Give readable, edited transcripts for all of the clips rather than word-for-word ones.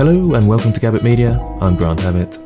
Hello and welcome to Gabbett Media. I'm Grant Abbott.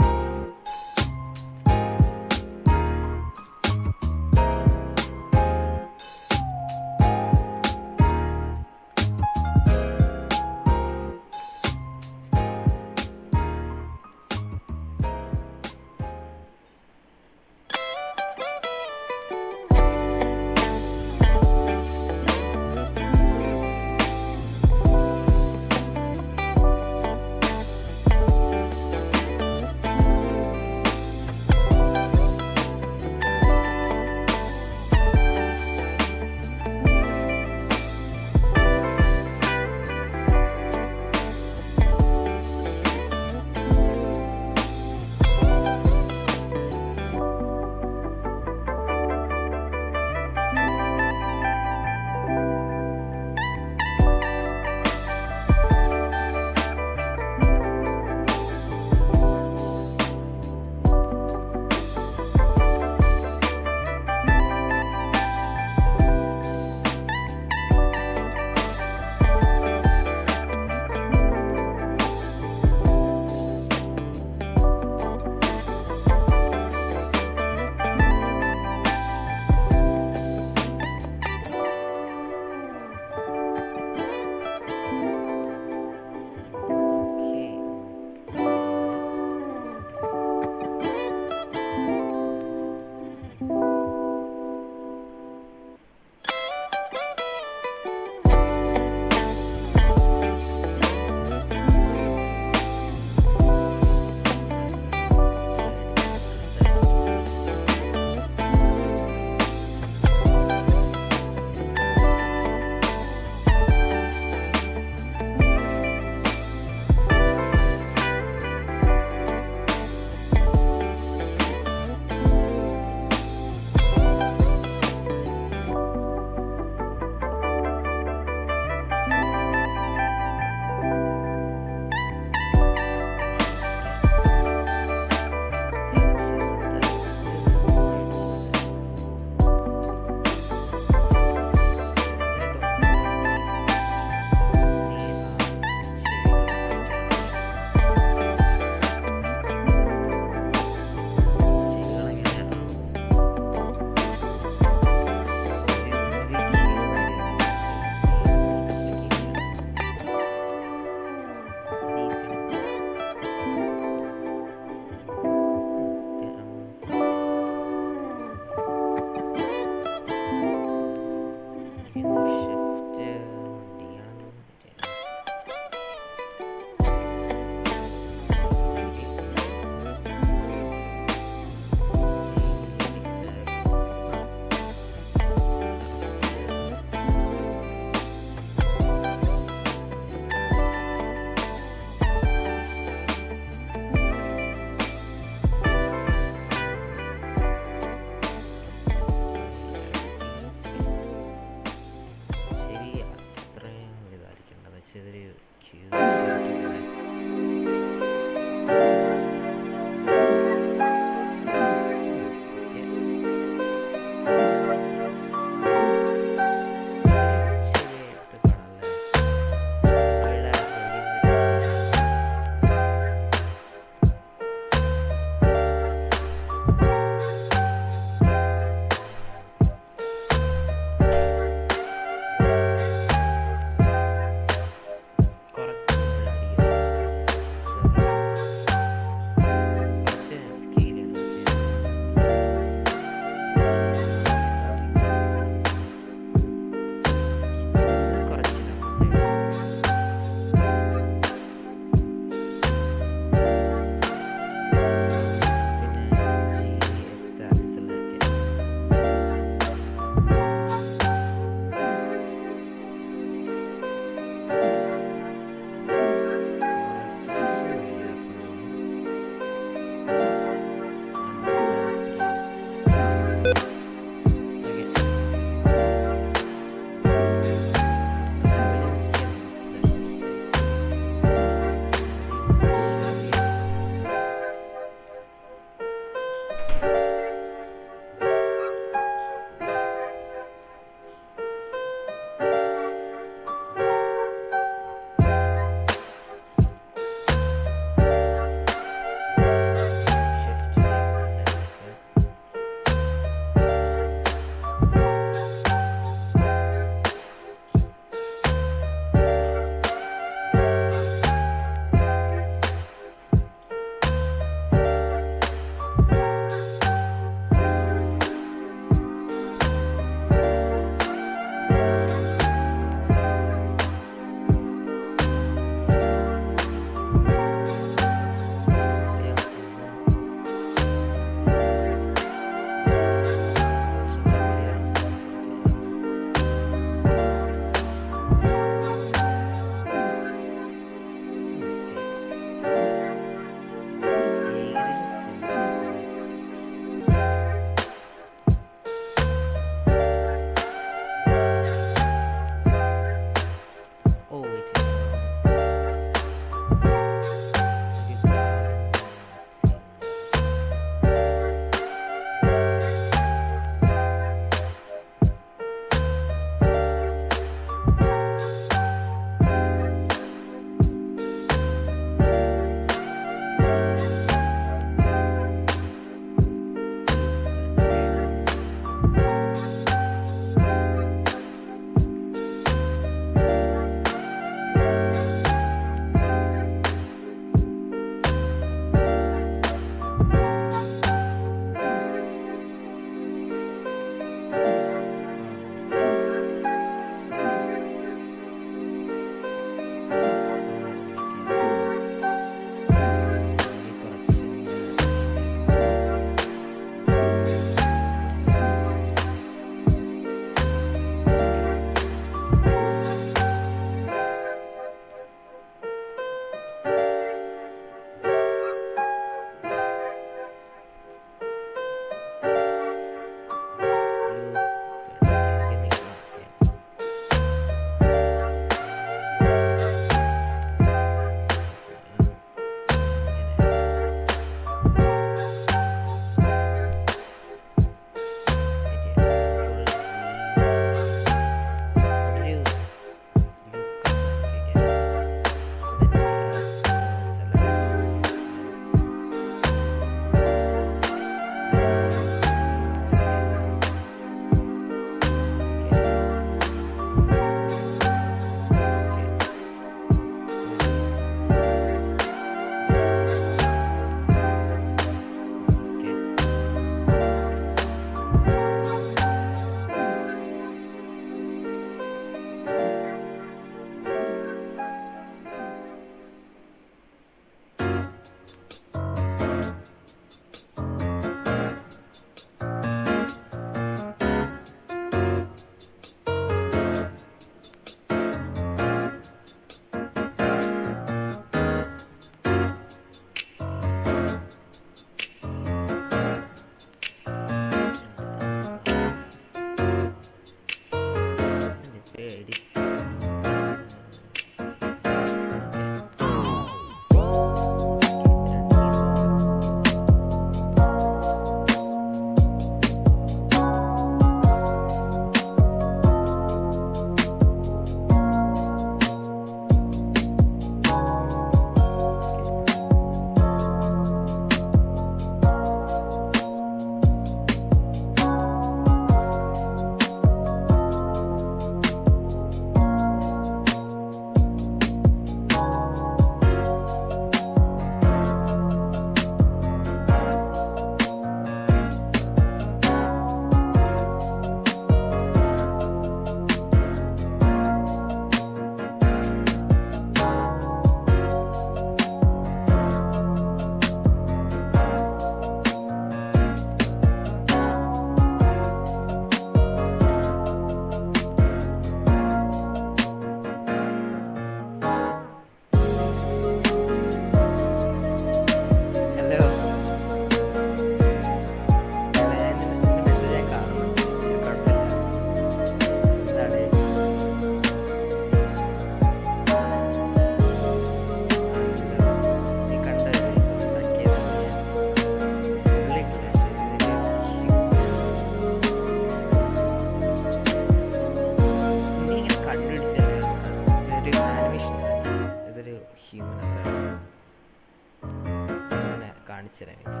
കാണിച്ചു തരാൻ വെച്ച്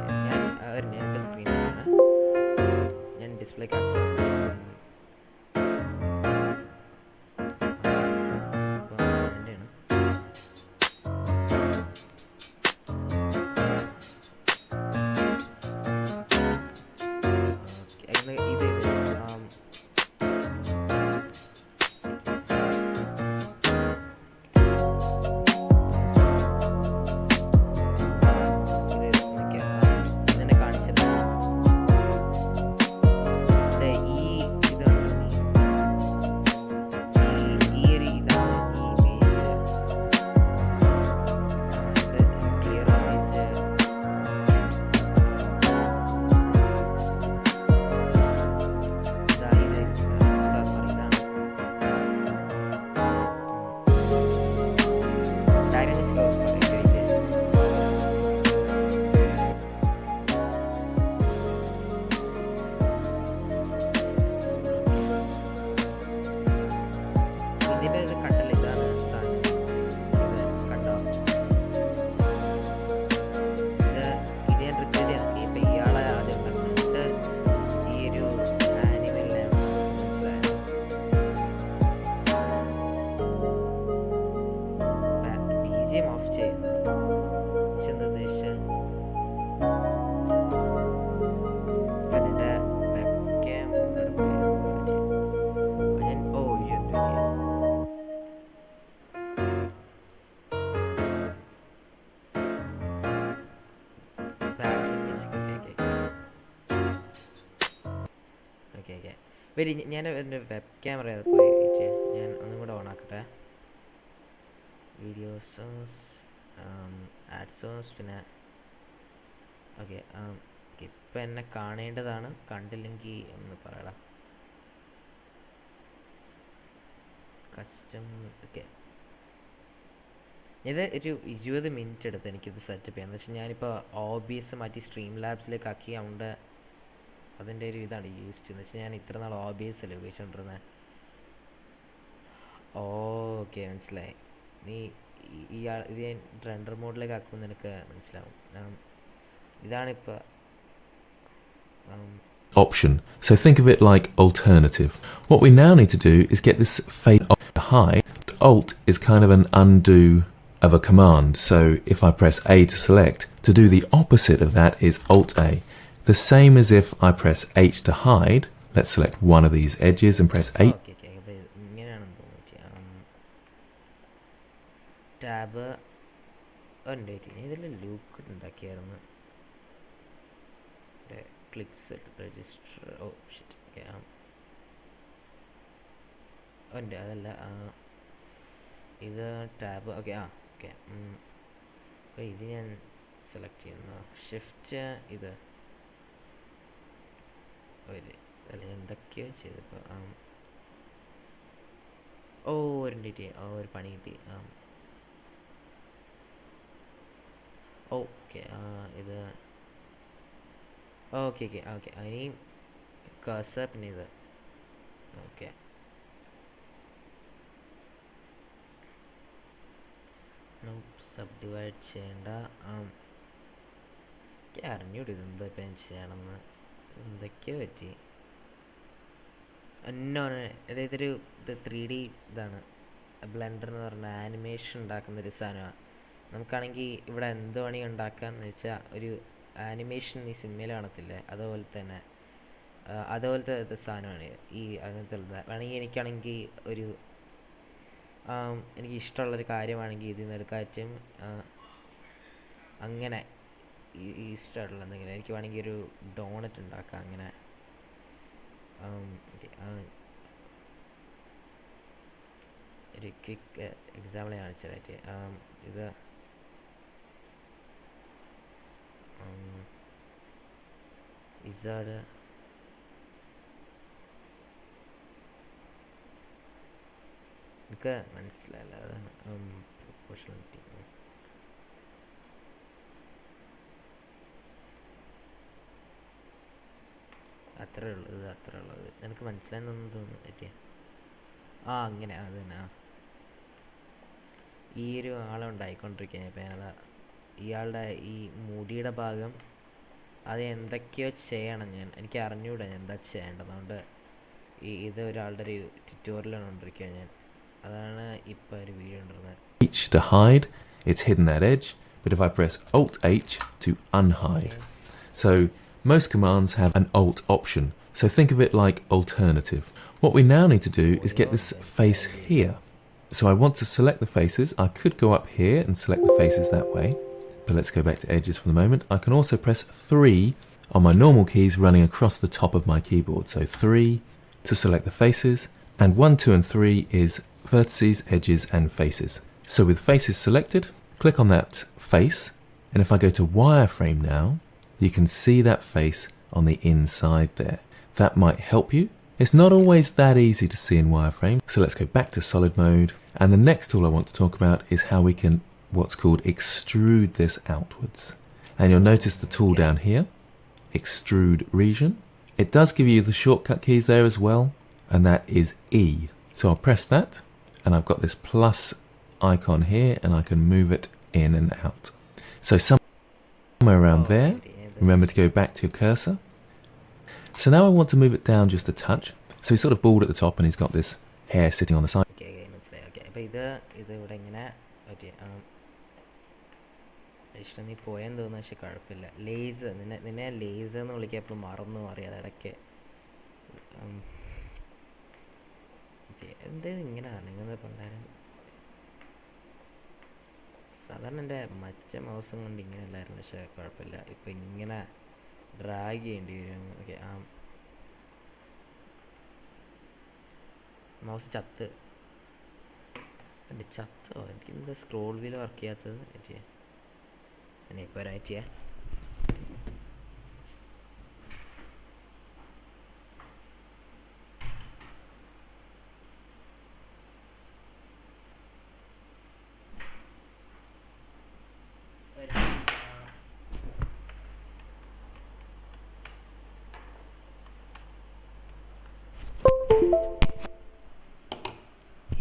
ഞാനിപ്പോൾ സ്ക്രീൻ ഞാൻ ഡിസ്പ്ലേ ക്യാപ്ചർ ഓഫ് ചെയ്യുന്നു വരി ഞാൻ എൻ്റെ വെബ് ക്യാമറ പോയിട്ട് ഞാൻ ഒന്നും കൂടെ ഓൺ ആക്കട്ടെ. വീഡിയോസ് ആഡ്സോസ് പിന്നെ ഓക്കെ ഇപ്പം എന്നെ കാണേണ്ടതാണ്. കണ്ടില്ലെങ്കിൽ ഒന്ന് പറയടാ. കസ്റ്റം ഓക്കെ ഇത് ഒരു 20 മിനിറ്റ് എടുത്ത് എനിക്കിത് സെറ്റപ്പ് ചെയ്യാം. എന്ന് വെച്ചാൽ ഞാനിപ്പോൾ OBS മാറ്റി സ്ട്രീം ലാബ്സിലേക്ക് ആക്കി. അതുകൊണ്ട് അതിൻ്റെ ഒരു ഇതാണ് യൂസ് ചെയ്യുന്നത്. വെച്ചാൽ ഞാൻ ഇത്ര നാൾ OBS അല്ലേ ഉപയോഗിച്ചുകൊണ്ടിരുന്നത്. ഓക്കെ മനസ്സിലായി. നീ ഇത് ഞാൻ റെൻഡർ മോഡിലേക്ക് ആക്കുമ്പോൾ നിനക്ക് മനസ്സിലാവും. ഇതാണിപ്പോൾ option. So think of it like alternative. What we now need to do is get this fade to high. Alt is kind of an undo of a command. So if I press A to select, to do the opposite of that is Alt A. The same as if I press H to hide. Let's select one of these edges and press 8. Tab ഇതിൽ look ഉണ്ടാക്കിയായിരുന്നു. Clicks register sheet okay ഉണ്ട് അതല്ല ഇത് tab okay okay അപ്പോൾ ഇത് ഞാൻ select ചെയ്യുന്നു. Shift ഇത് ഒരു അല്ല എന്തൊക്കെയോ ചെയ്തപ്പോൾ ഒരു പണി കിട്ടി. ഓക്കെ ഇത് ഓക്കെ ഇനി കഴ്സർ പിന്നെ ഇത് ഓക്കെ സബ് ഡിവൈഡ് ചെയ്യേണ്ട. അറിഞ്ഞൂടി ഇതെന്താ ഇപ്പം ചെയ്യണമെന്ന്. എന്തൊക്കെയോ പറ്റി ഇതൊരു 3D ഇതാണ്. ബ്ലെൻഡർ എന്ന് പറഞ്ഞ ആനിമേഷൻ ഉണ്ടാക്കുന്നൊരു സാധനമാണ്. നമുക്കാണെങ്കിൽ ഇവിടെ എന്ത് പണി ഉണ്ടാക്കാമെന്ന് വെച്ചാൽ ഒരു ആനിമേഷൻ ഈ സിനിമയിൽ കാണത്തില്ലേ അതുപോലത്തെ സാധനമാണ് ഈ അങ്ങനത്തെ വേണമെങ്കിൽ എനിക്കാണെങ്കിൽ ഒരു എനിക്ക് ഇഷ്ടമുള്ളൊരു കാര്യമാണെങ്കിൽ ഇതിൽ നിന്ന് എടുക്കാൻ പറ്റും. അങ്ങനെ ഈ ഇഷ്ടമുള്ള എന്തെങ്കിലും എനിക്ക് വേണമെങ്കിൽ ഒരു ഡോണറ്റ് ഉണ്ടാക്കാം. അങ്ങനെ ഒരു ക്വിക്ക് എക്സാമ്പിൾ കാണിച്ചതായിട്ട് ഇത് ഇസാഡ് എനിക്ക് മനസ്സിലായില്ല. അതാണ് പ്രൊപ്പോർഷണാലിറ്റി. അത്രേ ഉള്ളത് എനിക്ക് മനസ്സിലായെന്നൊന്നും തോന്നുന്നു പറ്റിയ അങ്ങനെ അത് തന്നെ ഈ ഒരു ആളെ ഉണ്ടായിക്കൊണ്ടിരിക്കുക. ഇപ്പം ഞാനതാ ഇയാളുടെ ഈ മുടിയുടെ ഭാഗം അത് എന്തൊക്കെയോ ചെയ്യണം എനിക്ക് അറിഞ്ഞൂടാ ഞാൻ എന്താ ചെയ്യേണ്ടത്. അതുകൊണ്ട് ഇത് ഒരാളുടെ ഒരു ട്യൂട്ടോറിയലാണ് കൊണ്ടിരിക്കുക ഞാൻ. അതാണ് ഇപ്പോൾ ഒരു വീഡിയോ കൊണ്ടിരുന്നത്. H to hide, it's hidden that edge, but if I press Alt H to unhide. So most commands have an Alt option, so think of it like alternative. What we now need to do is get this face here. So I want to select the faces. I could go up here and select the faces that way, but let's go back to edges for the moment. I can also press 3 on my normal keys running across the top of my keyboard. So 3 to select the faces, and 1, 2 and 3 is vertices, edges and faces. So with faces selected, click on that face, and if I go to wireframe now, you can see that face on the inside there. That might help you. It's not always that easy to see in wireframe, so let's go back to solid mode, and the next tool I want to talk about is how we can what's called extrude this outwards. And you'll notice the tool down here, extrude region. It does give you the shortcut keys there as well, and that is E. So I'll press that, and I've got this plus icon here, and I can move it in and out. So somewhere around there, remember to go back to your cursor. So now I want to move it down just a touch. So he's sort of bald at the top, and he's got this hair sitting on the side. മനസ്സിലായി. Okay, അപ്പോൾ ഇത് ഇവിടെ ഇങ്ങനെ പറ്റി ഇഷ്ടം നീ പോയെന്ന് തോന്നുന്നു, പക്ഷെ കുഴപ്പമില്ല. ലേസ് നിന്നെ ലേസ് എന്ന് വിളിക്കാൻ എപ്പോഴും മറന്നു അറിയാതെ ഇടയ്ക്ക്. എന്തേത് ഇങ്ങനെ നിങ്ങൾ പണ്ടാരം സാധാരണ എൻ്റെ മറ്റേ മൗസും കൊണ്ട് ഇങ്ങനെ അല്ലായിരുന്നു, പക്ഷേ കുഴപ്പമില്ല. ഇപ്പം ഇങ്ങനെ ഡ്രാഗ് ചെയ്യേണ്ടി വരും. ഓക്കെ, മൗസ് ചത്തോ? എനിക്കെന്താ സ്ക്രോൾ വീൽ വർക്ക് ചെയ്യാത്തത്? ഇപ്പോൾ ഒരാഴ്ച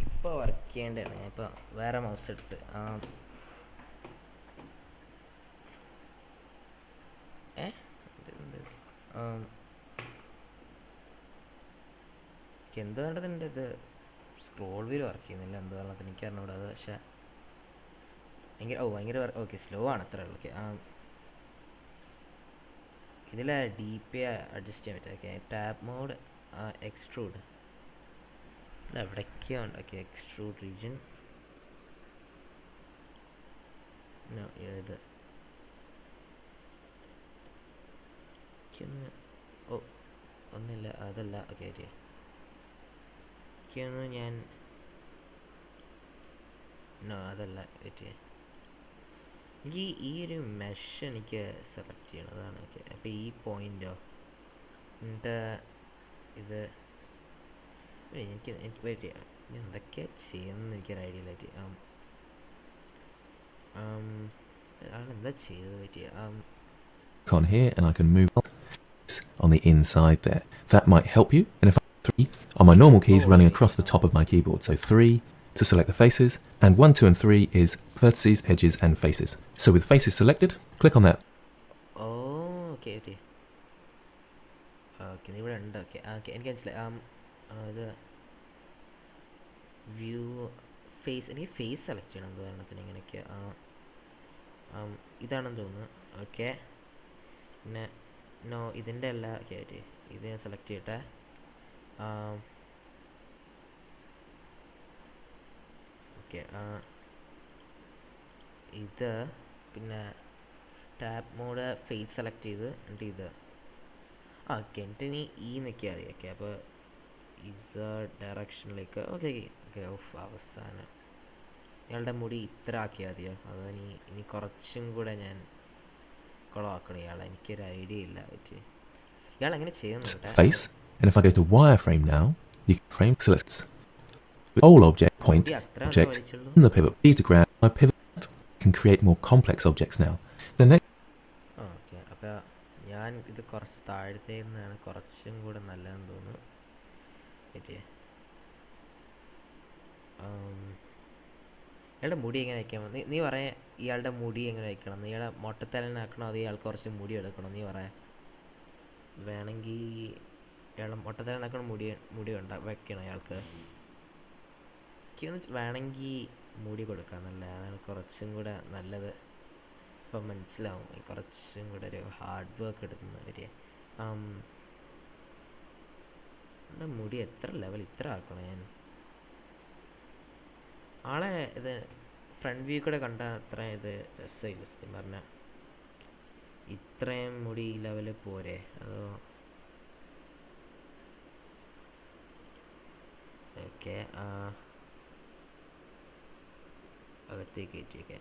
ഇപ്പോൾ വർക്ക് ചെയ്യേണ്ടതാണ്. ഞാൻ ഇപ്പോൾ വേറെ മൗസ് എടുത്ത് എന്ത് വേണ്ടതുണ്ട്? ഇത് സ്ക്രോൾ വീൽ വർക്ക് ചെയ്യുന്നില്ല, എന്ത് പറഞ്ഞത് എനിക്ക് അറിഞ്ഞൂടാ. അത് പക്ഷേ ഭയങ്കര ഓക്കെ സ്ലോ ആണ്, അത്രേ ഉള്ളൂ. ഓക്കെ, ഇതിൽ ഡി പി അഡ്ജസ്റ്റ് ചെയ്യാൻ പറ്റും. ഓക്കെ, ടാപ്പ് മോഡ് എക്സ്ട്രൂഡ് എവിടേക്കോ ഉണ്ട്. ഓക്കെ, എക്സ്ട്രൂഡ് റീജിയൻ ഇത് ഒന്നുമില്ല, അതല്ല. ഓക്കെ, എനിക്കൊന്ന് ഞാൻ അതല്ല. എനിക്ക് ഈ ഒരു മെഷ് എനിക്ക് സെലക്ട് ചെയ്യണതാണ്. ഓക്കെ, അപ്പോൾ ഈ പോയിൻ്റോ എന്നിട്ട് ഇത് എനിക്ക് എന്തൊക്കെയാണ് ചെയ്യുന്നത് എനിക്കൊരു ഐഡിയ ഇല്ല. ആളെന്താ ചെയ്തത് പറ്റിയ On here, and I can move on the inside there. That might help you. And if I 3 on my normal keys running across the top of my keyboard. So 3 to select the faces, and 1, 2 and 3 is vertices, edges and faces. So with faces selected, click on that. Okay ഇവിടെ ഉണ്ട്. Okay എനിക്ക് മനസ്സിലായി. ഇത് view face, എനിക്ക് face select ചെയ്യണം ഉദാഹരണത്തിന് ഇങ്ങനെയൊക്കെ. ഇതാണെന്ന് തോന്നുന്നു. ഓക്കെ, പിന്നെ ഇതിൻ്റെ അല്ല. ഓക്കെ, ഇത് ഞാൻ സെലക്ട് ചെയ്യട്ടെ. ഓക്കെ, ഇത് പിന്നെ ടാപ്പ് മോഡ് ഫേസ് സെലക്ട് ചെയ്ത് എന്നിട്ട് ഇത് ഓക്കെ എന്നിട്ട് ഇനി ഈ നിൽക്കുക മതി. ഓക്കെ, അപ്പോൾ ഡയറക്ഷനിലേക്ക്. ഓക്കെ ഓക്കെ അവസാനം ഇയാളുടെ മുടി ഇത്ര ആക്കിയാൽ മതിയോ? അതോ ഇനി കുറച്ചും കൂടെ ഞാൻ കുളമാക്കണം ഇയാളെ? എനിക്കൊരു ഐഡിയ ഇല്ല പറ്റി. ഇയാൾ എങ്ങനെ ചെയ്യുന്നുണ്ട്? Face, and if I go to wireframe now, you can frame selects all object point object in the pivot B to grab my pivot can create more complex objects now. The next okay, അപ്പോൾ ഞാൻ ഇത് കുറച്ച് താഴ്ത്തേന്നാണ് കുറച്ചും കൂടെ നല്ലതെന്ന് തോന്നുന്നു പറ്റിയേ. ഇയാളുടെ മുടി എങ്ങനെ വയ്ക്കണം? നീ പറയാ ഇയാളുടെ മുടി എങ്ങനെ വയ്ക്കണം? ഇയാളെ മൊട്ടത്തലനാക്കണോ അതോ ഇയാൾക്ക് കുറച്ച് മുടി എടുക്കണം? നീ പറയാ. വേണമെങ്കിൽ ഇയാളെ മൊട്ടത്തലനാക്കണ മുടി വെക്കണം അയാൾക്ക്. എനിക്കൊന്ന് വേണമെങ്കിൽ മുടി കൊടുക്കാം, നല്ല അതാണ് കുറച്ചും കൂടെ നല്ലത്. ഇപ്പം മനസ്സിലാവും കുറച്ചും കൂടെ ഒരു ഹാർഡ് വർക്ക് എടുക്കുന്നവർ. എൻ്റെ മുടി എത്ര ലെവൽ ഇത്ര ആക്കണം ഞാൻ? ആളെ ഇത് ഫ്രണ്ട് വ്യൂ കൂടെ കണ്ടാൽ അത്ര ഇത് രസമില്ല സത്യം പറഞ്ഞാൽ. ഇത്രയും മുടി ഈ ലെവല് പോരെ? അതോ ഓക്കെ അകത്തേക്ക് കയറ്റിയൊക്കെ.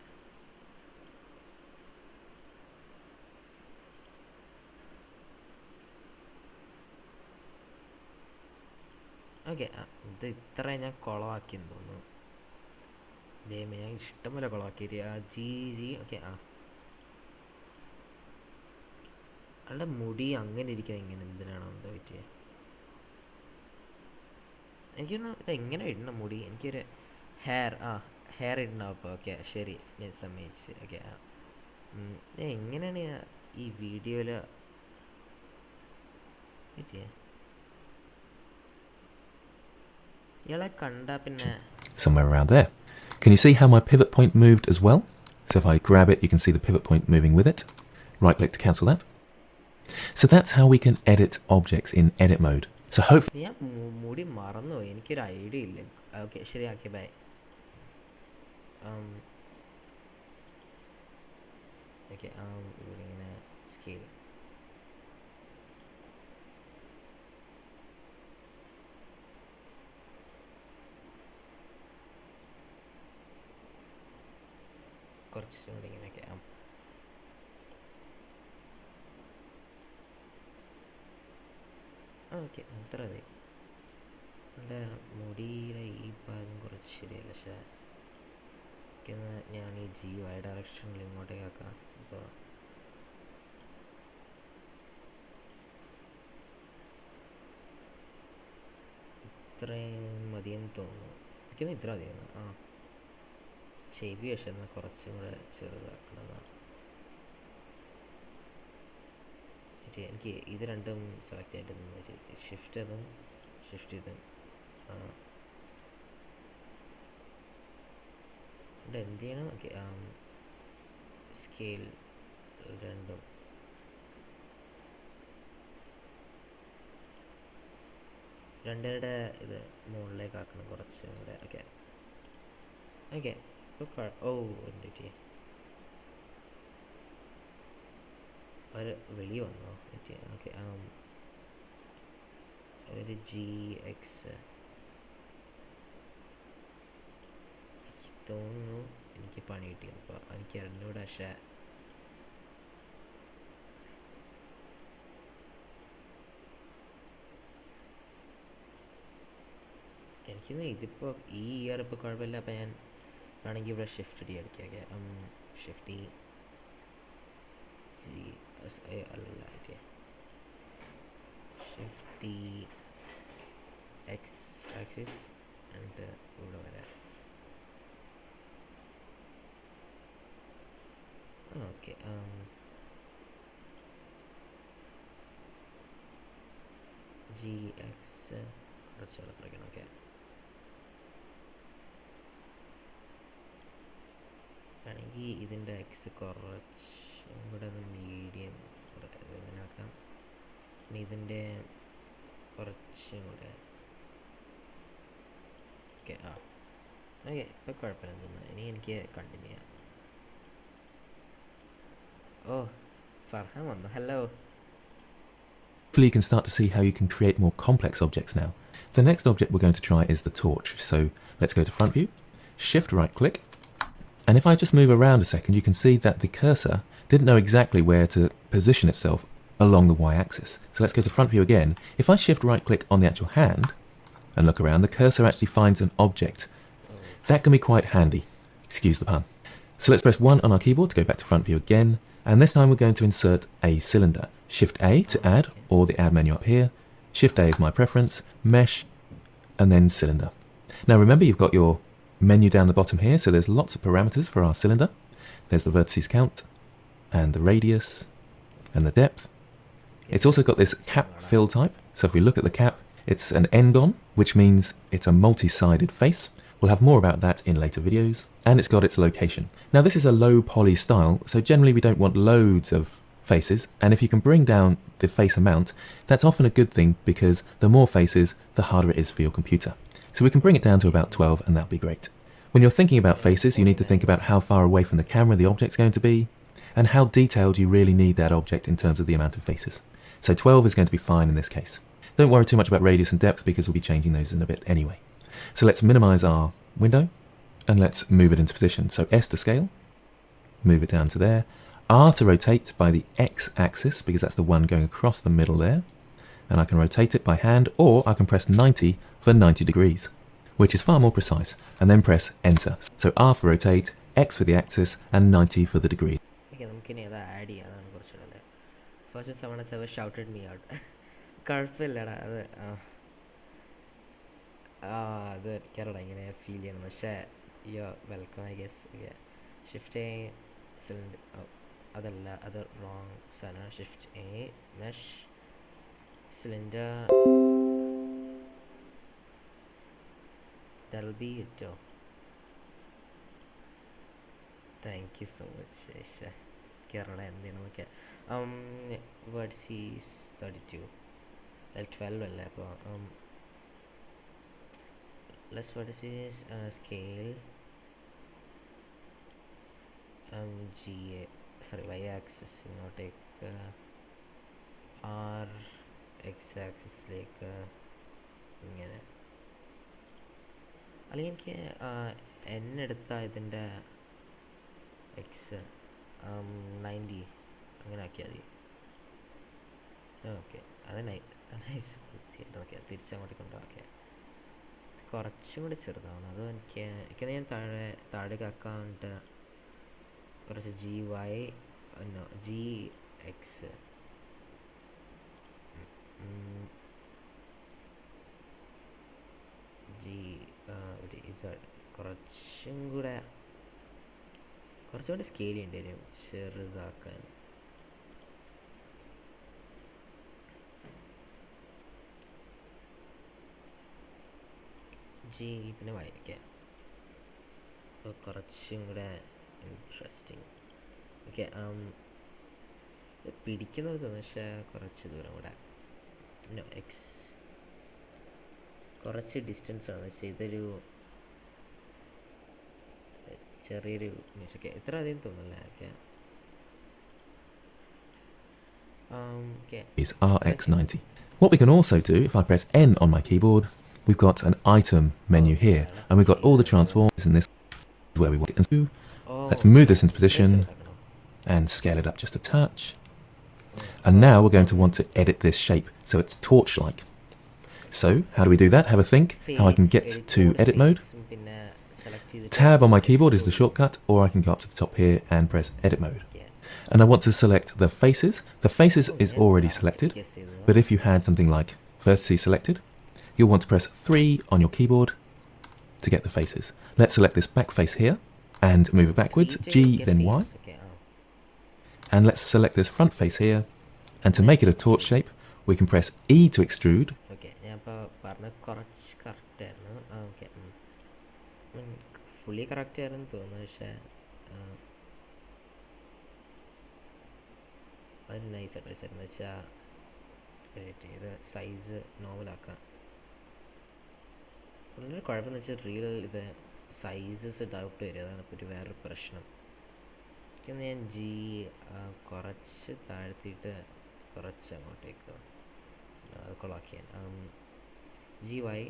ഓക്കെ ഇത് ഇത്ര ഞാൻ കുളമാക്കിയെന്ന് തോന്നുന്നു. ദൈവമേ, ഞാൻ ഇഷ്ടംപോലെ കുളമാക്കി. G okay. ആളുടെ മുടി അങ്ങനെ ഇരിക്കാൻ ഇങ്ങനെ എന്തിനാണോ എന്താ പറ്റിയത്? എനിക്കൊന്ന് ഇതെങ്ങനെ ഇടണം മുടി? എനിക്കൊരു ഹെയർ ഇടണം. അപ്പോൾ ഓക്കെ ശരി, ഞാൻ സമ്മതിച്ച്. ഓക്കെ എങ്ങനെയാണ് ഈ വീഡിയോയിൽ പറ്റിയത്? ഇയാളെ കണ്ടാൽ പിന്നെ somewhere around there. Can you see how my pivot point moved as well? So if I grab it, you can see the pivot point moving with it. Right click to cancel that. So that's how we can edit objects in edit mode. So hopefully ഞാൻ മുടി മറന്നുപോയി, എനിക്കൊരു idea ഇല്ല. Okay ശരി, okay bye. Okay ഇവിടെ ഇങ്ങനെ scale കുറച്ചും കൂടി ഇങ്ങനെയൊക്കെ. ഓക്കെ അത്ര മതി. എൻ്റെ മുടിയുടെ ഈ ഭാഗം കുറച്ച് ശരിയല്ല, പക്ഷേ ഞാൻ ഈ y ഡയറക്ഷനിൽ ഇങ്ങോട്ടേക്ക് ആക്കാം. അപ്പോൾ ഇത്രയും മതിയെന്ന് തോന്നുന്നു. എനിക്കൊന്ന് ഇത്ര മതിയെന്ന്. ചെവി പക്ഷെ എന്നാൽ കുറച്ചും കൂടെ ചെറുതാക്കണമെന്നാണ്. എനിക്ക് ഇത് രണ്ടും സെലക്ട് ചെയ്തിട്ട് ഷിഫ്റ്റ് ചെയ്തും എന്ത് ചെയ്യണം? ഓക്കെ സ്കെയിൽ രണ്ടും രണ്ടുപേരുടെ ഇത് മുകളിലേക്ക് ആക്കണം കുറച്ചും കൂടെ. ഓക്കെ ഓക്കെ എന്തിട്ട് ഒരു വെളി വന്നോ? ഓക്കെ ഒരു GX തോന്നുന്നു എനിക്ക് പണി കിട്ടി. അപ്പോൾ എനിക്ക് അറിഞ്ഞൂടെ, പക്ഷേ എനിക്കൊന്ന് ഇതിപ്പോൾ ഈ ഇയർ ഇപ്പോൾ കുഴപ്പമില്ല. അപ്പോൾ ഞാൻ വേണമെങ്കിൽ ഇവിടെ ഷിഫ്റ്റ് ഡി അടിക്കാം. ഷിഫ്റ്റ് ഡി അല്ല ഷിഫ്റ്റ് ഡി എക്സ് ആക്സിസ് എന്നിട്ട് ഇവിടെ വരാം. ഓക്കെ GX കുറച്ച് എളുപ്പമാക്കണം. ഓക്കെ ആണെങ്കിൽ ഇതിൻ്റെ എക്സ് കുറച്ചും കൂടെ ഒന്ന് മീഡിയം ഇങ്ങനെ ആക്കാം. ഇനി ഇതിൻ്റെ കുറച്ചും കൂടെ ഓക്കെ ഓക്കെ ഇപ്പോൾ കുഴപ്പമില്ല തോന്നുന്നു. ഇനി എനിക്ക് കണ്ടിന്യൂ ചെയ്യാം. ഫർഹാൻ വന്നു. Hello. you can start to see how you can create more complex objects now. The next object we're going to try is the torch. So let's go to front view, shift right click, and if I just move around a second, you can see that the cursor didn't know exactly where to position itself along the y-axis. So let's go to front view again. If I shift right click on the actual hand and look around, the cursor actually finds an object. That can be quite handy. Excuse the pun. So let's press 1 on our keyboard to go back to front view again, and this time we're going to insert a cylinder. Shift A to add, or the add menu up here. Shift A is my preference, mesh, and then cylinder. Now remember, you've got your menu down the bottom here, so there's lots of parameters for our cylinder. There's the vertices count, and the radius, and the depth. It's also got this cap fill type, so if we look at the cap, it's an end-on, which means it's a multi-sided face. We'll have more about that in later videos. And it's got its location. Now this is a low poly style, so generally we don't want loads of faces, and if you can bring down the face amount, that's often a good thing because the more faces, the harder it is for your computer. So we can bring it down to about 12 and that'll be great. When you're thinking about faces, you need to think about how far away from the camera the object's going to be, and how detailed you really need that object in terms of the amount of faces. So 12 is going to be fine in this case. Don't worry too much about radius and depth because we'll be changing those in a bit anyway. So let's minimize our window and let's move it into position. So S to scale, move it down to there. R to rotate by the X axis because that's the one going across the middle there. And I can rotate it by hand, or I can press 90 for 90 degrees, which is far more precise, and then press enter. So R for rotate, X for the axis, and 90 for the degree. Okay, നമുക്കിനി അത് add ചെയ്യാം, അതാണ് കുറച്ചുകൂടെ. First someone has ever shouted me out. കുഴപ്പമില്ലടാ, അത് അത് എനിക്കറിയാം ഇങ്ങനെ feel ചെയ്യണം, പക്ഷേ yo welcome I guess. Shift a cylinder, അതല്ല, അത് റോങ് സാധനം. Shift a mesh cylinder, that'll be it. Thank you so much. Kerala എന്താണ് നോക്കിയ vertices 32 12 അല്ലേ, അപ്പോൾ let's vertices scale y axis ഇങ്ങോട്ടേക്ക്, r x ആക്സിസിലേക്ക് ഇങ്ങനെ. അല്ലെങ്കിൽ എനിക്ക് n എടുത്താൽ ഇതിൻ്റെ എക്സ് 90 അങ്ങനെ ആക്കിയാൽ മതി. ഓക്കെ, അത് നൈസ്. ഓക്കെ, തിരിച്ചങ്ങോട്ട് കൊണ്ടുപോക്കെ കുറച്ചും കൂടി ചെറുതാവണം. അത് എനിക്കത് ഞാൻ താഴേക്ക് ആക്കാണ്ട് കുറച്ച് ജി എക്സ് കുറച്ചുകൂടി സ്കെയിൽ ചെയ്യേണ്ടി വരും, ചെറുതാക്കാൻ. ജി പിന്നെ വായിക്കാം, അപ്പോൾ കുറച്ചും കൂടെ ഇൻട്രസ്റ്റിംഗ്. ഓക്കെ, പിടിക്കുന്നത് തോന്നുന്നു, പക്ഷേ കുറച്ച് ദൂരം കൂടെ. എക്സ് കുറച്ച് ഡിസ്റ്റൻസ് ആണ്, പക്ഷേ ഇതൊരു ചെറിയൊരു മ്യൂസിക്, ഇത്ര അധികം തോന്നില്ല. Is RX90. What we can also do, if I press N on my keyboard, we've got an item menu here, and we've got all the transforms in this where we want it to. Let's move this into position and scale it up just a touch. And now we're going to want to edit this shape so it's torch-like. So how do we do that? Have a think how I can get to edit mode. Tab on my keyboard is the shortcut, or I can go up to the top here and press edit mode. And I want to select the faces. The faces is already selected, but if you had something like vertices selected, you'll want to press 3 on your keyboard to get the faces. Let's select this back face here and move it backwards, G then Y. And let's select this front face here, and to make it a torch shape, we can press E to extrude. Fully correct ആയിരുന്നു തോന്നുന്നു, പക്ഷേ അത് nice advice ആയിരുന്നു. വെച്ചാൽ ഇത് size നോർമലാക്കാം. വളരെ കുഴപ്പമെന്ന് വെച്ചാൽ real ഇത് സൈസസ് ഡൗട്ട് വരും, അതാണ് ഇപ്പോൾ ഒരു വേറൊരു പ്രശ്നം. ഇന്ന് ഞാൻ ജി കുറച്ച് താഴ്ത്തിയിട്ട് കുറച്ച് അങ്ങോട്ടേക്ക് അത് കൊളാക്കിയാൽ ജി വൈ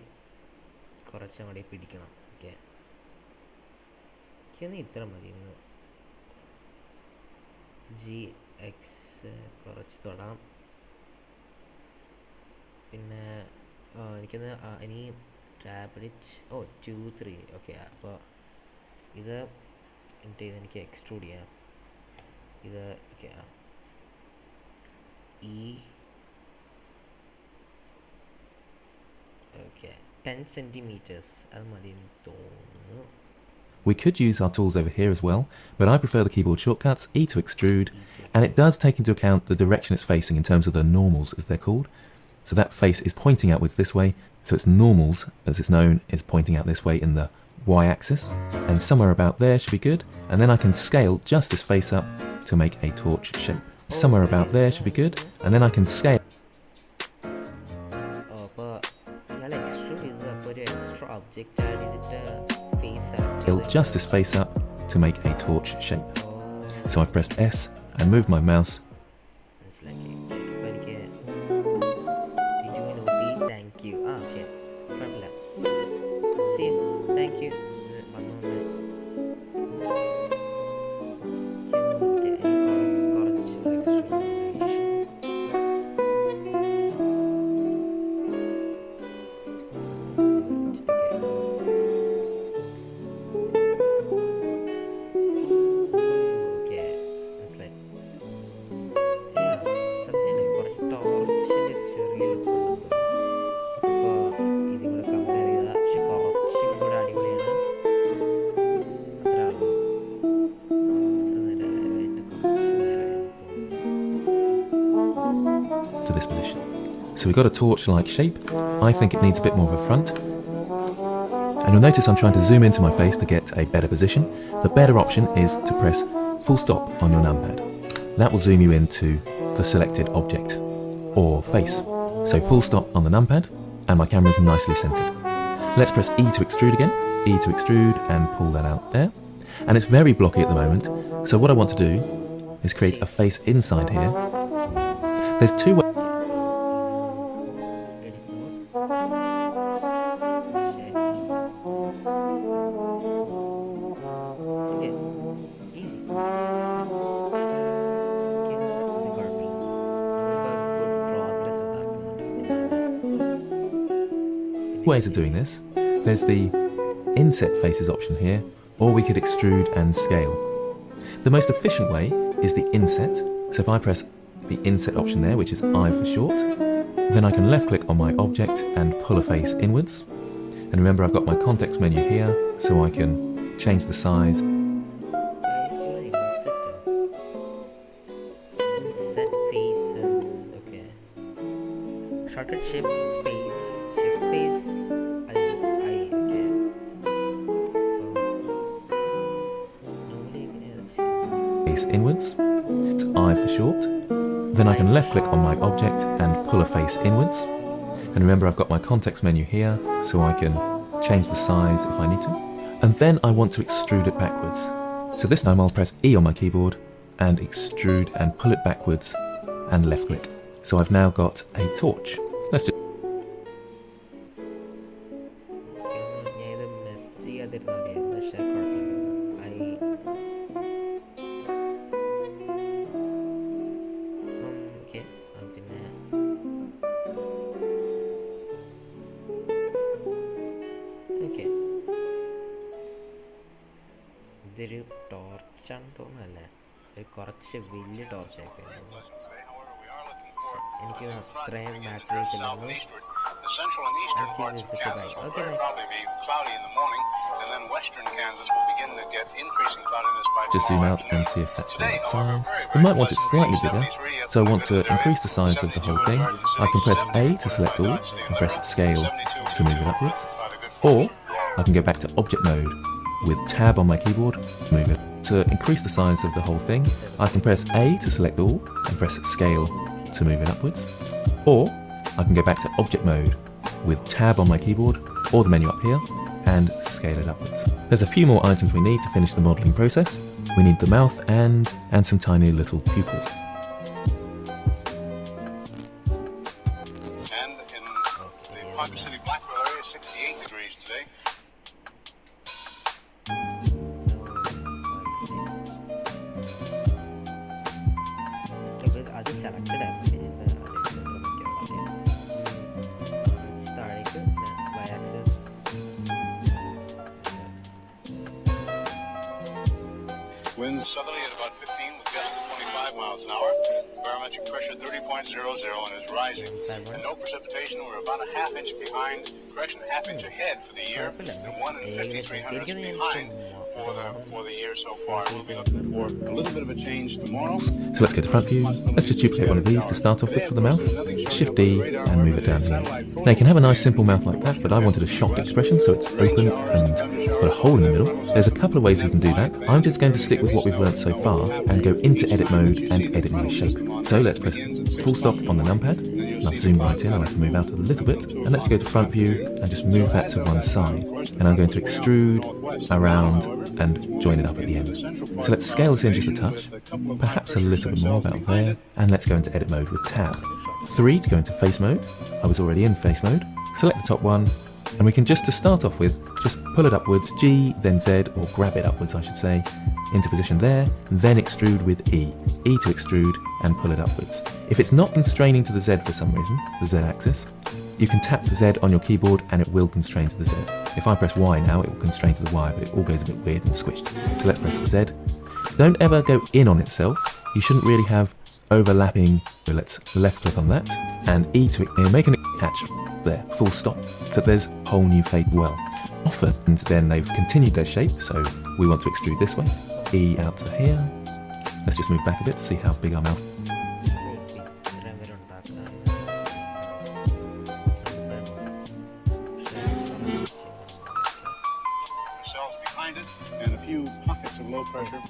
കുറച്ച് അങ്ങോട്ടേക്ക് പിടിക്കണം. ഓക്കെ, എനിക്കൊന്ന് ഇത്ര മതി. ജി എക്സ് കുറച്ച് തൊടാം. പിന്നെ എനിക്കൊന്ന് ഇനി ടാബ്ലറ്റ് 2 3. ഓക്കെ, അപ്പോൾ ഇത് എനിക്ക് എക്സ്ട്രൂഡ് ചെയ്യാം. ഇത് ഓക്കെ, ഇ ഓക്കെ 10 centimeters. അത് മതി എന്ന് തോന്നുന്നു. We could use our tools over here as well, but I prefer the keyboard shortcuts, E to extrude, and it does take into account the direction it's facing in terms of the normals, as they're called. So that face is pointing outwards this way, so its normals, as it's known, is pointing out this way in the y-axis, and somewhere about there should be good, and then I can scale just this face up to make a torch shape. Somewhere about there should be good, and then I can scale അപ്പോൾ ഇയാൾ extrude ചെയ്തത് അപ്പോൾ ഒരു extra object add ചെയ്തിട്ട് face just this face up to make a torch shape. So I pressed S and moved my mouse. മനസ്സിലാക്കി. അപ്പോൾ എനിക്ക് thank you. Okay, കുഴപ്പമില്ല. സി താങ്ക് യു വന്നുകൊണ്ട് to this position. So we've got a torch-like shape. I think it needs a bit more of a front. And you'll notice I'm trying to zoom into my face to get a better position. The better option is to press full stop on your numpad. That will zoom you into the selected object or face. So full stop on the numpad, and my camera is nicely centered. Let's press E to extrude again, E to extrude, and pull that out there. And it's very blocky at the moment, so what I want to do is create a face inside here. There's two ways. Ways of doing this. There's the inset faces option here, or we could extrude and scale. The most efficient way is the inset. So if I press the inset option there, which is I for short, then I can left click on my object and pull a face inwards. And remember, I've got my context menu here, so I can change the size. Inset faces. Okay. Shortcut shift space. Shift space. I. Okay. Face inwards. It's I for short. Then I can left click on my object and pull a face inwards. And remember, I've got my context menu here, so I can change the size if I need to. And then I want to extrude it backwards. So this time I'll press E on my keyboard and extrude and pull it backwards and left click. So I've now got a torch. Let's just ഇതൊരു ടോർച്ചാണെന്ന് തോന്നുന്നല്ലേ, ഒരു കുറച്ച് വലിയ ടോർച്ചാക്കി. എനിക്ക് അത്രയും battery കിട്ടുന്നു. Okay, bye. just zoom out and see if that's the right size. We might want it slightly bigger, so I want to increase the size of the whole thing. I can press A to select all and press scale to move it upwards, or I can go back to object mode with tab on my keyboard to move it. To increase the size of the whole thing, I can press A to select all and press scale to move it upwards, or I can go back to object mode with tab on my keyboard or the menu up here and scale it upwards. There's a few more items we need to finish the modelling process. We need the mouth and some tiny little pupils. And in the Ponca City Blackwell area, 68 degrees today. അത് selected ആക്കി താഴേക്ക് y axis. Winds southerly at about 15 with gusts of 25 miles an hour. Barometric pressure 30.00 and is rising. And no precipitation. We're about a half inch behind. Correction, half inch ahead for the year. And 1 in 5,300 behind for the year so far. We'll be looking for a little bit of a change tomorrow. So let's go to front view. Let's just duplicate one of these to start off with for the mouth. Shift D and move it down here. Now you can have a nice simple mouth like that, but I wanted a shocked expression, so it's open and got a hole in the middle. There's a couple of ways you can do that. I'm just going to stick with what we've learnt so far and go into edit mode and edit my shape. So let's press full stop on the numpad. And I've zoomed right in, I'll have to move out a little bit. And let's go to front view and just move that to one side. And I'm going to extrude around and join it up at the end. So let's scale this in just a touch, perhaps a little bit more about there. And let's go into edit mode with tab. 3 to go into face mode. I was already in face mode. Select the top one. And we can just, to start off with, just pull it upwards, G, then Z, or grab it upwards, I should say, into position there, then extrude with E. E to extrude and pull it upwards. If it's not constraining to the Z for some reason, the Z axis, you can tap the Z on your keyboard and it will constrain to the Z. If I press Y now, it will constrain to the Y, but it all goes a bit weird and squished. So let's press Z. Don't ever go in on itself. You shouldn't really have overlapping. So let's left click on that and E to make an hatch there, full stop, that there's a whole new face well. Often, and then they've continued their shape, so we want to extrude this way. E out to here. Let's just move back a bit to see how big our mouth. Cells behind it and a few pockets of low pressure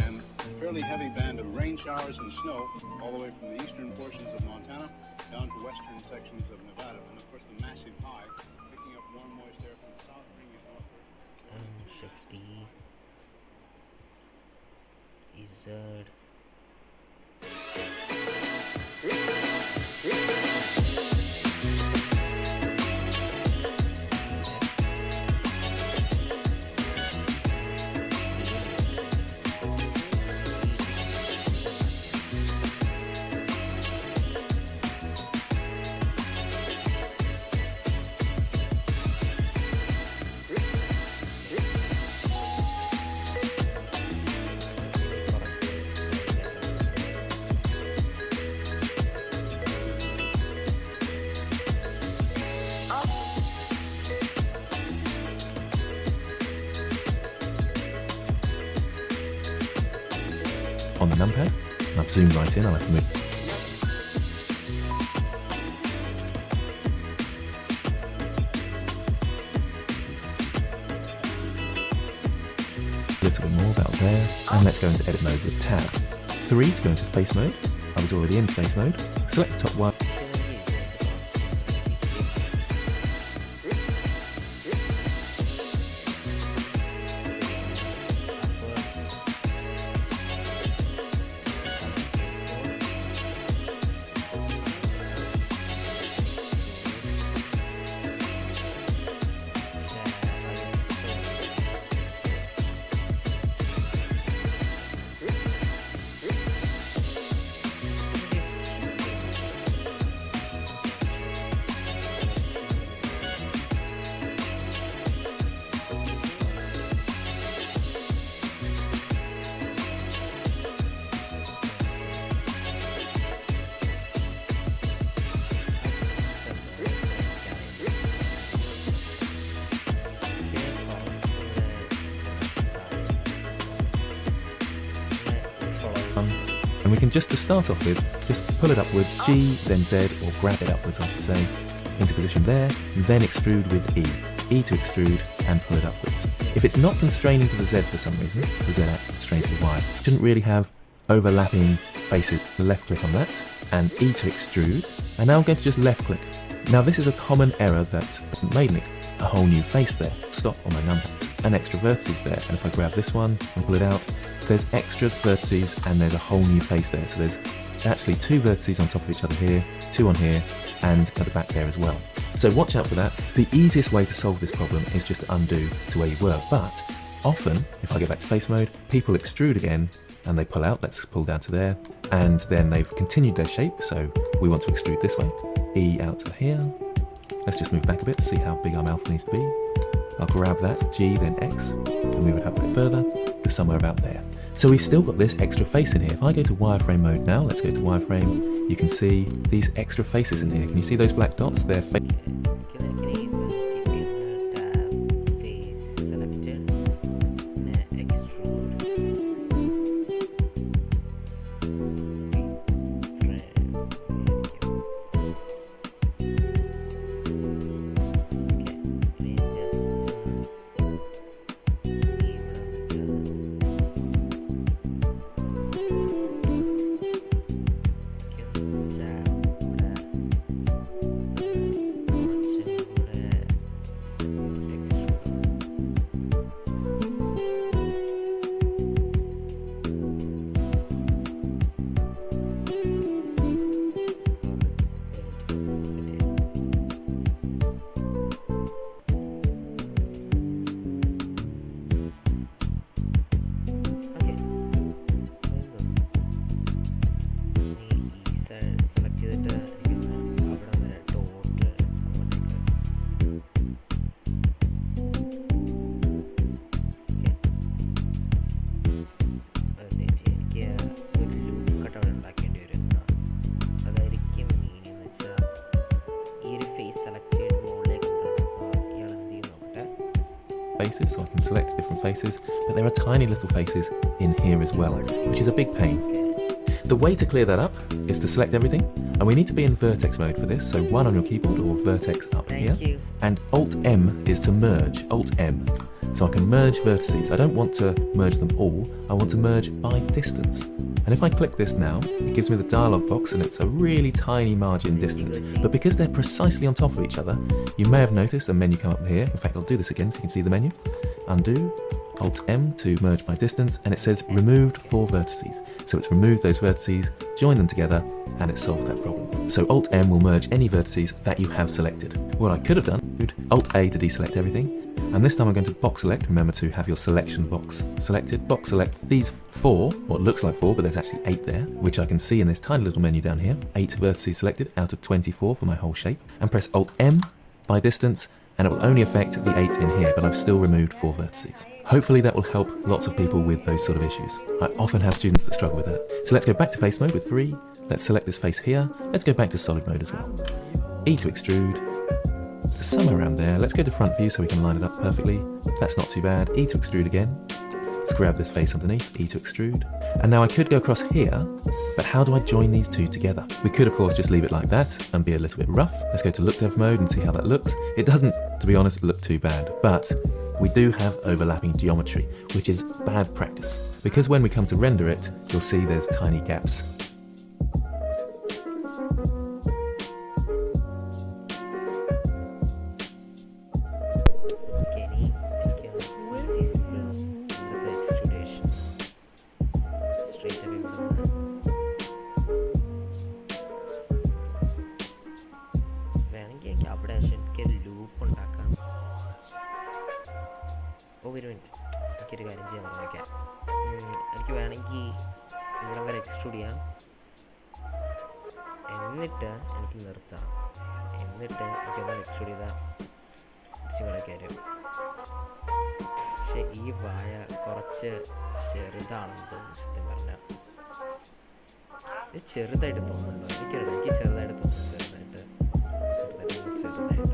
and a fairly heavy band of rain showers and snow all the way from the eastern portions of Montana down to western sections of Nevada. And of course the massive high picking up warm moist air from the south, bringing it northward. Shift D. Z. On the numpad, and I've zoomed right in, I'll have to move. A little bit more about there, and let's go into edit mode with tab. 3 to go into face mode. I was already in face mode. Select the top one. And we can just, to start off with, just pull it upwards, G, then Z, or grab it upwards, I should say, into position there, then extrude with E. E to extrude and pull it upwards. If it's not constraining to the Z for some reason, the Z constrains to the Y, you shouldn't really have overlapping faces. Left click on that, and E to extrude, and now I'm going to just left click. Now this is a common error that made me a whole new face there. Stop on my numpad, and extra vertices there, and if I grab this one and pull it out, there's extra vertices and there's a whole new face there. So there's actually 2 vertices on top of each other here, 2 on here, and at the back there as well. So watch out for that. The easiest way to solve this problem is just to undo to where you were, but often, if I go back to face mode, people extrude again and they pull out. Let's pull down to there, and then they've continued their shape, so we want to extrude this way. E out to here. Let's just move back a bit to see how big our mouth needs to be. I'll grab that, G then X, and move it up a bit further to somewhere about there. So we've still got this extra face in here. If I go to wireframe mode now, let's go to wireframe, you can see these extra faces in here. Can you see those black dots? They're faces, so I can select different faces, but there are tiny little faces in here as well, which is a big pain. The way to clear that up is to select everything, and we need to be in vertex mode for this, so 1 on your keyboard or vertex up here, and Alt M is to merge, Alt M. So I can merge vertices. I don't want to merge them all, I want to merge by distance. And if I click this now, it gives me the dialog box and it's a really tiny margin distance. But because they're precisely on top of each other, you may have noticed a menu come up here. In fact, I'll do this again so you can see the menu. Undo, Alt M to merge by distance, and it says removed 4 vertices. So it's removed those vertices, joined them together, and it solved that problem. So Alt M will merge any vertices that you have selected. What I could have done, Alt A to deselect everything, and this time I'm going to box select. Remember to have your selection box selected. Box select these 4, what looks like 4, but there's actually 8 there, which I can see in this tiny little menu down here. 8 vertices selected out of 24 for my whole shape. And press Alt M by distance, and it will only affect the 8 in here, but I've still removed 4 vertices. Hopefully that will help lots of people with those sort of issues. I often have students that struggle with that. So let's go back to face mode with 3. Let's select this face here. Let's go back to solid mode as well. E to extrude. Somewhere around there. Let's go to front view so we can line it up perfectly. That's not too bad. E to extrude again. Let's grab this face underneath. E to extrude. And now I could go across here, but how do I join these two together? We could of course just leave it like that and be a little bit rough. Let's go to look dev mode and see how that looks. It doesn't, to be honest, look too bad, but we do have overlapping geometry, which is bad practice. Because when we come to render it, you'll see there's tiny gaps. ഒരു minute, എനിക്കൊരു കാര്യം ചെയ്യാൻ പറഞ്ഞേക്കാം. എനിക്ക് വേണമെങ്കിൽ ഇവിടം വരെ extrude ചെയ്യാം, എന്നിട്ട് എനിക്ക് നിർത്താം, എന്നിട്ട് എനിക്കൊന്ന് എക്സ്ട്രൂഡ് ചെയ്താൽ കുറച്ചും കൂടെ കയറും. പക്ഷേ ഈ വായ കുറച്ച് ചെറുതാണെന്ന് തോന്നുന്നു. സത്യം പറഞ്ഞാൽ ഇത് ചെറുതായിട്ട് തോന്നുന്നുണ്ടോ? എനിക്കറിയില്ല, എനിക്ക് ചെറുതായിട്ട് തോന്നുന്നു. ചെറുതായിട്ട്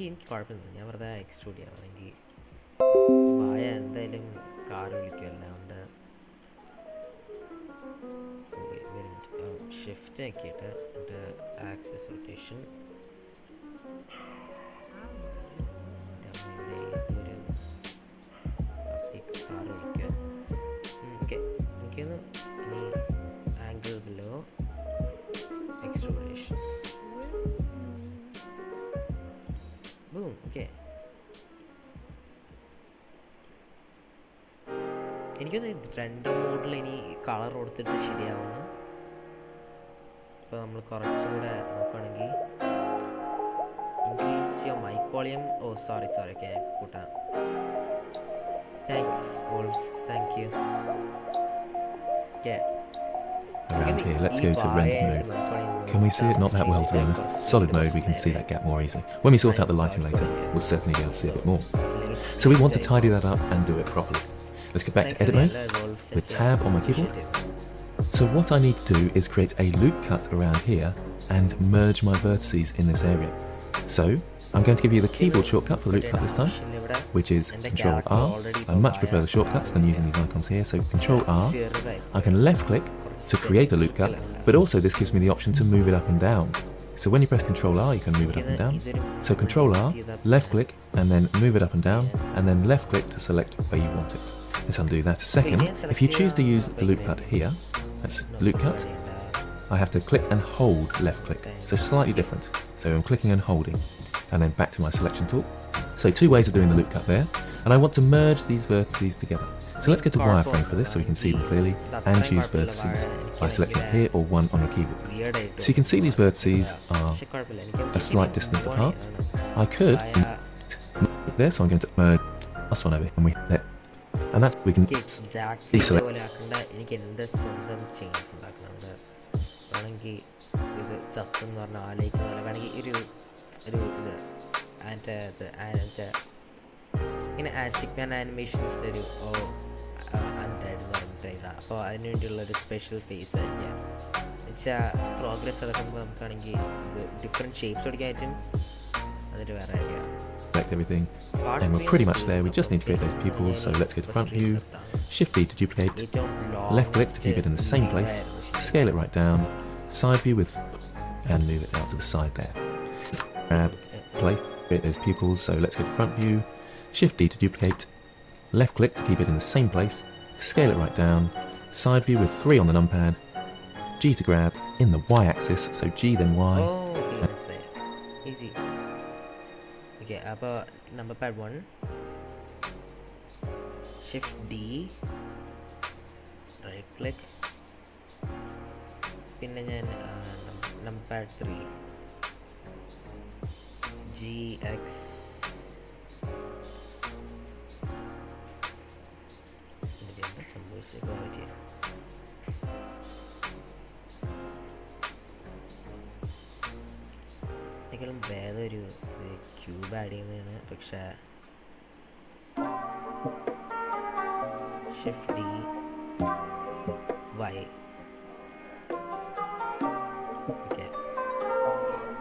എനിക്ക് കുഴപ്പമില്ല, ഞാൻ വെറുതെ എക്സ്ട്രൂഡ് ചെയ്യാം. അല്ലെങ്കിൽ വായ എന്തായാലും കാറ് വിളിക്കുമല്ല, അതുകൊണ്ട് ഷിഫ്റ്റ് ആക്കിയിട്ട് ആക്സിസ് റൊട്ടേഷൻ എനിക്കൊന്ന് രണ്ട് മോഡിൽ ഇനി കളർ കൊടുത്തിട്ട് ശരിയാവുന്നു. ഇപ്പോൾ നമ്മൾ കുറച്ചും കൂടെ നോക്കുകയാണെങ്കിൽ increase your mic volume. Oh sorry okay കൂട്ടാം. Thanks wolfs, thank you. Okay, Around here, let's go to render mode. Can we see it? Not that well, to be honest. Solid mode, we can see that gap more easily. When we sort out the lighting later, we'll certainly be able to see a bit more. So we want to tidy that up and do it properly. Let's get back to edit mode with tab on my keyboard. So what I need to do is create a loop cut around here and merge my vertices in this area. So I'm going to give you the keyboard shortcut for the loop cut this time, which is Control R. I much prefer the shortcuts than using these icons here. So Control R, I can left click to create a loop cut, but also this gives me the option to move it up and down. So when you press Control R, you can move it up and down. So Control R, left click, and then move it up and down, and then left click to select where you want it. Let's undo that a second. If you choose to use the loop cut here, that's loop cut, I have to click and hold left click. So slightly different. So I'm clicking and holding, and then back to my selection tool. So two ways of doing the loop cut there, and I want to merge these vertices together. So let's get to wireframe for this so we can see them clearly and choose vertices by selecting here or one on your keyboard. So you can see these vertices are a slight distance apart. I could move this, so I'm going to merge this one over here, and we hit it. And that's we can deselect. എനിക്ക് എന്ത് സ്വന്തം changes ഉണ്ടാക്കുന്നുണ്ട്. വേണമെങ്കിൽ ഇത് ചത്തെന്ന് പറഞ്ഞാൽ ആലോചിക്കുന്ന വേണമെങ്കിൽ ഒരു ഇത് ഇങ്ങനെ ആസ്റ്റിക് ആനിമേഷൻസിൻ്റെ ഒരു അൺഡെഡ് എന്ന് പറഞ്ഞിട്ട് ഇതാണ്. അപ്പോൾ അതിന് വേണ്ടിയുള്ളൊരു സ്പെഷ്യൽ ഫേസ് ആയിരിക്കാം എന്നുവെച്ചാൽ പ്രോഗ്രസ് നടക്കുമ്പോൾ നമുക്കാണെങ്കിൽ ഇത് ഡിഫറെൻറ്റ് ഷേപ്സ് പഠിക്കാൻ പറ്റും. അതൊരു വേറെ കാര്യമാണ്. Select everything, and we're pretty much there. We just need to create those pupils. So let's go to front view, Shift D to duplicate, left click to keep it in the same place, scale it right down, side view with, and move it out to the side there. Grab, place, create those pupils. So let's go to front view, Shift D to duplicate, left click to keep it in the same place, scale it right down, side view with 3 on the numpad, G to grab in the Y axis, so G then Y. Oh, okay, that's right. Easy. Okay, അപ്പോൾ number pad 1, shift D, right click, പിന്നെ ഞാൻ number pad 3, GX, എന്താ സംഭവിച്ചത് പറ്റിയ ും വേറെ ഒരു cube add ചെയ്യുന്നതാണ്. പക്ഷേ ഷിഫ്റ്റ് D, Y. ഓക്കെ,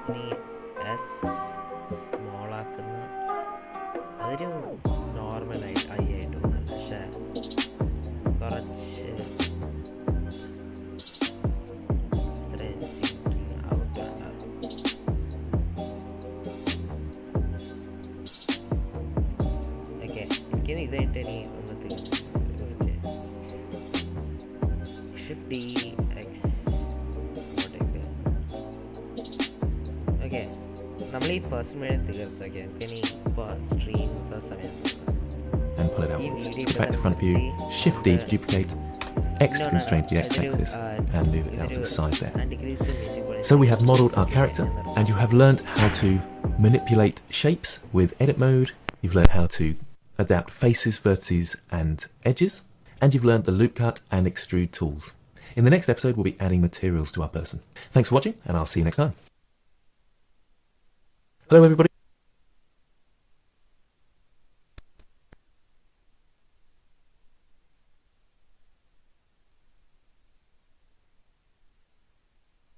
ഇനി S സ്മോൾ ആക്കുന്ന അതൊരു നോർമൽ ആയിട്ട് തോന്നുന്നുണ്ട്. പക്ഷേ കുറച്ച് ഇതായിട്ട് ഇനി ഒന്നത്തെ ഷിഫ്റ്റ് D, X ഇങ്ങോട്ടേക്ക്. ഓക്കെ, നമ്മൾ ഈ പേഴ്സൺ വഴി തീർത്തൊക്കെ നമുക്ക് ഇനി ഇപ്പോൾ സ്ട്രീം സമയത്ത് And pull it outwards. Back to front view, Shift D to duplicate, X to constrain the X axis, and move it out to the side there. So we have modelled our character, and you have learned how to manipulate shapes with edit mode. You've learned how to adapt faces, vertices, and edges, and you've learned the loop cut and extrude tools. In the next episode, we'll be adding materials to our person. Thanks for watching, and I'll see you next time. Hello, everybody.